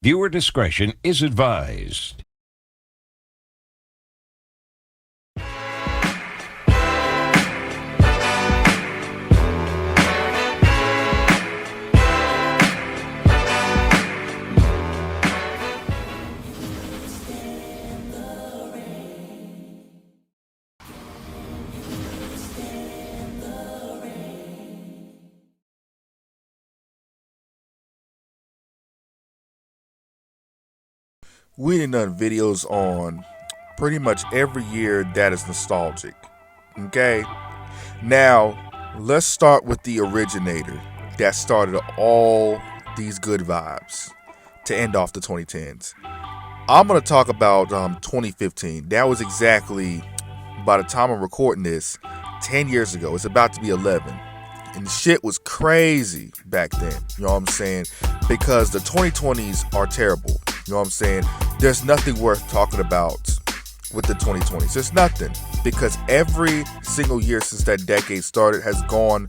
Viewer discretion is advised. We done done videos on pretty much every year that is nostalgic. Okay? Now, let's start with the originator that started all these good vibes to end off the 2010s. I'm going to talk about 2015. That was exactly, by the time I'm recording this, 10 years ago. It's about to be 11. And shit was crazy back then. You know what I'm saying? Because the 2020s are terrible. You know what I'm saying? There's nothing worth talking about with the 2020s. There's nothing. Because every single year since that decade started has gone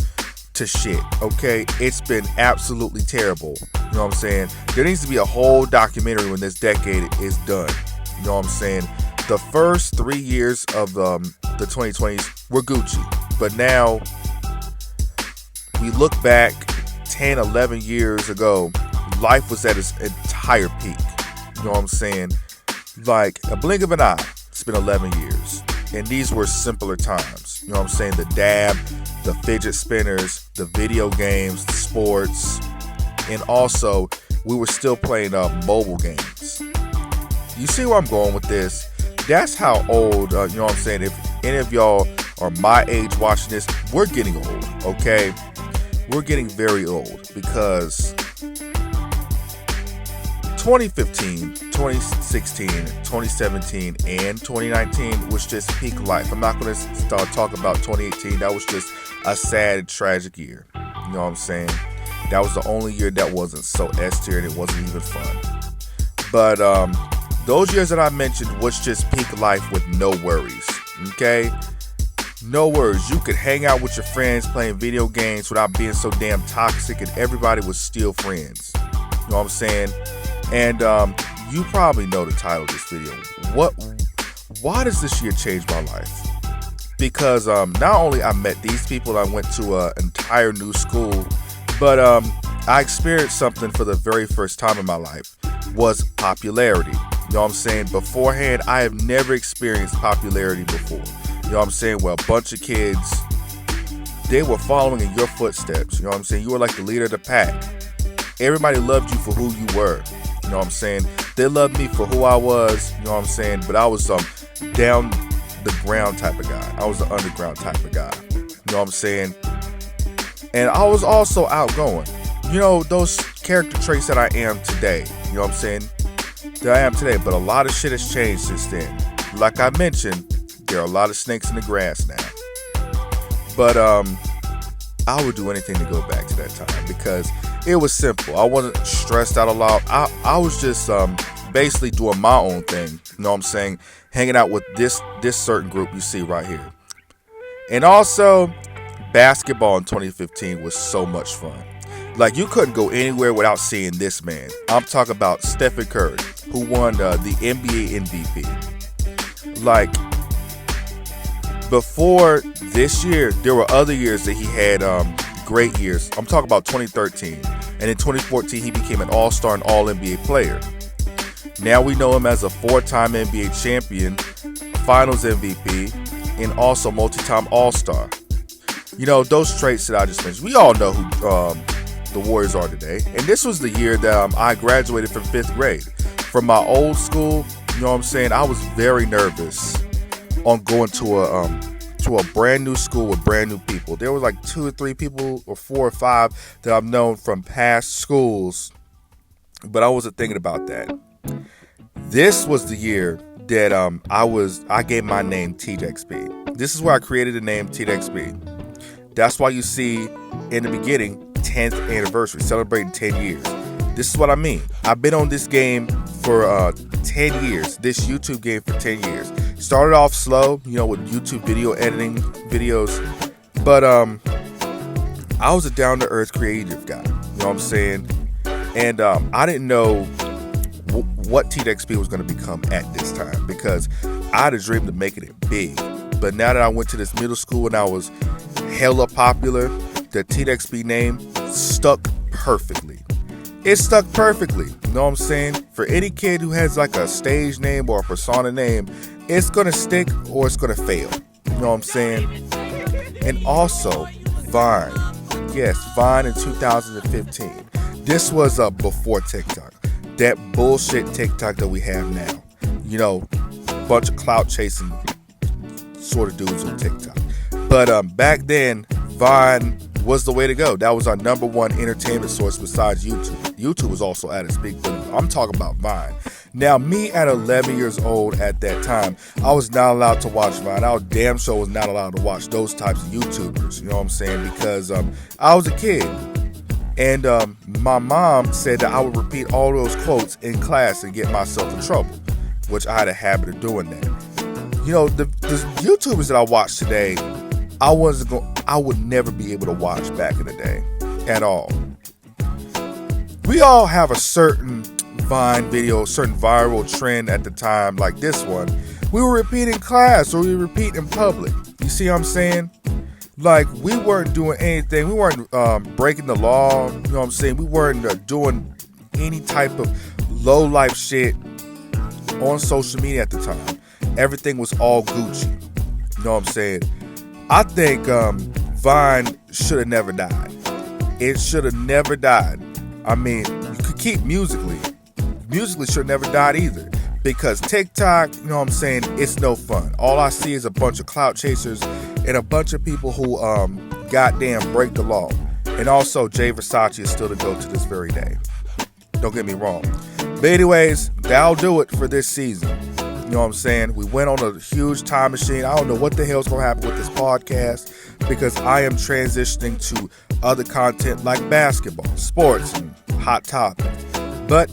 to shit. Okay? It's been absolutely terrible. You know what I'm saying? There needs to be a whole documentary when this decade is done. You know what I'm saying? The first 3 years of the 2020s were Gucci. But now, we look back 10, 11 years ago, life was at its entire peak. You know what I'm saying? Like a blink of an eye, it's been 11 years. And these were simpler times. You know what I'm saying? The dab, the fidget spinners, the video games, the sports. And also, we were still playing mobile games. You see where I'm going with this? That's how old, you know what I'm saying? If any of y'all are my age watching this, we're getting old, okay? We're getting very old because 2015, 2016, 2017, and 2019 was just peak life. I'm not going to start talking about 2018. That was just a sad, tragic year. You know what I'm saying? That was the only year that wasn't so S tier and it wasn't even fun. But those years that I mentioned was just peak life with no worries. Okay? No worries. You could hang out with your friends playing video games without being so damn toxic and everybody was still friends. You know what I'm saying? And you probably know the title of this video. Why does this year change my life? Because not only I met these people, I went to an entire new school, but I experienced something for the very first time in my life, was popularity. You know what I'm saying? Beforehand, I have never experienced popularity before. You know what I'm saying? Well, a bunch of kids, they were following in your footsteps. You know what I'm saying? You were like the leader of the pack. Everybody loved you for who you were. You know what I'm saying? They loved me for who I was. You know what I'm saying? But I was down the ground type of guy. I was the underground type of guy. You know what I'm saying? And I was also outgoing. You know, those character traits that I am today. You know what I'm saying? That I am today. But a lot of shit has changed since then. Like I mentioned, there are a lot of snakes in the grass now. But I would do anything to go back to that time because it was simple. I wasn't stressed out a lot. I was just basically doing my own thing. You know what I'm saying? Hanging out with this certain group you see right here. And also, basketball in 2015 was so much fun. Like, you couldn't go anywhere without seeing this man. I'm talking about Stephen Curry, who won the NBA MVP. Like, before this year, there were other years that he had great years. I'm talking about 2013. And in 2014, he became an all-star and all-NBA player. Now we know him as a 4-time NBA champion, finals MVP, and also multi-time all-star. You know, those traits that I just mentioned. We all know who the Warriors are today. And this was the year that I graduated from 5th grade. From my old school, you know what I'm saying? I was very nervous on going to a brand new school with brand new people. There were like 2 or 3 people or 4 or 5 that I've known from past schools, but I wasn't thinking about that. This was the year that I gave my name TJXB. This is where I created the name TJXB. That's why you see in the beginning 10th anniversary, celebrating 10 years. This is what I mean. I've been on this game for 10 years, this YouTube game for 10 years. Started off slow, you know, with YouTube video editing videos, but I was a down-to-earth creative guy, you know what I'm saying? And I didn't know what TDXP was going to become at this time, because I had a dream of making it big. But now that I went to this middle school and I was hella popular, the TDXP name stuck perfectly. It stuck perfectly. You know what I'm saying? For any kid who has like a stage name or a persona name, it's going to stick or it's going to fail. You know what I'm saying? And also, Vine. Yes, Vine in 2015. This was before TikTok. That bullshit TikTok that we have now. You know, bunch of clout chasing sort of dudes on TikTok. But back then, Vine was the way to go. That was our number one entertainment source besides YouTube. YouTube was also at its peak, but I'm talking about Vine. Now, me at 11 years old at that time, I was not allowed to watch Vine. I was damn sure was not allowed to watch those types of YouTubers, you know what I'm saying? Because I was a kid. And my mom said that I would repeat all those quotes in class and get myself in trouble, which I had a habit of doing that. You know, the YouTubers that I watch today, I would never be able to watch back in the day at all. We all have a certain Vine video, certain viral trend at the time, like this one. We were repeating class or we were repeating in public. You see what I'm saying? Like, we weren't doing anything. We weren't breaking the law. You know what I'm saying? We weren't doing any type of low life shit on social media at the time. Everything was all Gucci. You know what I'm saying? I think Vine should have never died. It should have never died. I mean, you could keep musically. Musically should have never died either. Because TikTok, you know what I'm saying, it's no fun. All I see is a bunch of clout chasers and a bunch of people who goddamn break the law. And also, Jay Versace is still the GOAT to this very day. Don't get me wrong. But anyways, that'll do it for this season. You know what I'm saying? We went on a huge time machine. I don't know what the hell's going to happen with this podcast, because I am transitioning to other content like basketball, sports, and hot topics. But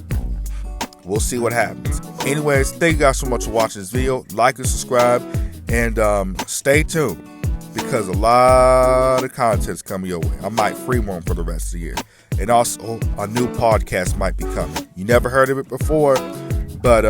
we'll see what happens. Anyways, thank you guys so much for watching this video. Like and subscribe, and stay tuned, because a lot of content's coming your way. I might free one for the rest of the year. And also, a new podcast might be coming. You never heard of it before, but